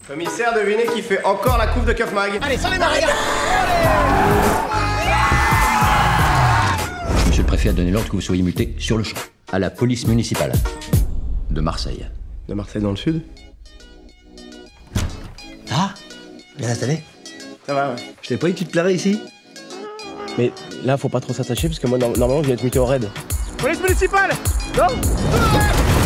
Commissaire, devinez qui fait encore la coupe de Keuf Mag. Allez, sans les mains, regarde. Monsieur le préfet a donné l'ordre que vous soyez muté sur le champ, à la police municipale de Marseille. De Marseille dans le sud? Ah, bien installé. Ça va, ouais. Je t'ai pas dit que tu te plairais ici? Mais là, faut pas trop s'attacher parce que moi, normalement, je vais être muté au raid. Police municipale! Non?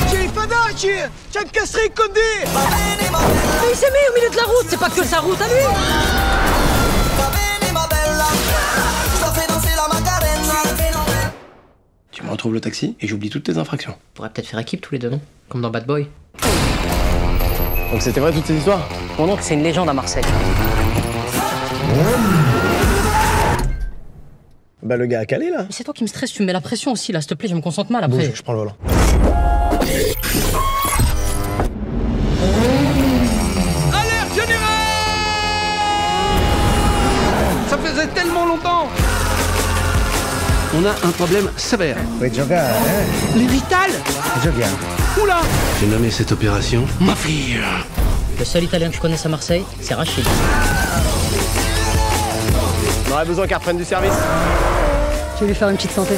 C'è Fadaci! C'è un castri condé! Mais il s'est mis au milieu de la route, c'est pas que sa route à lui! Tu me retrouves le taxi et j'oublie toutes tes infractions. On pourrait peut-être faire équipe tous les deux, non? Comme dans Bad Boy. Donc c'était vrai toutes ces histoires? Mon oncle, c'est une légende à Marseille. Bah le gars a calé là. Mais c'est toi qui me stresse, tu me mets la pression aussi là, s'il te plaît, je me concentre mal après. Bouge, je prends le volant. Alerte générale! Ça faisait tellement longtemps! On a un problème sévère. Puoi giocare, Les Rital! Giochiamo. Oula! J'ai nommé cette opération ma fille. Le seul italien que je connaisse à Marseille, c'est Rachid. On aurait besoin qu'elle reprenne du service. Tu veux lui faire une petite santé?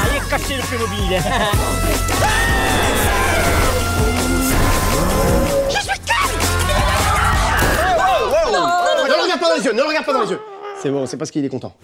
Il est cassé le Playmobil. Ne le regarde pas dans les yeux, ne le regarde pas dans les yeux. C'est bon, c'est parce qu'il est content.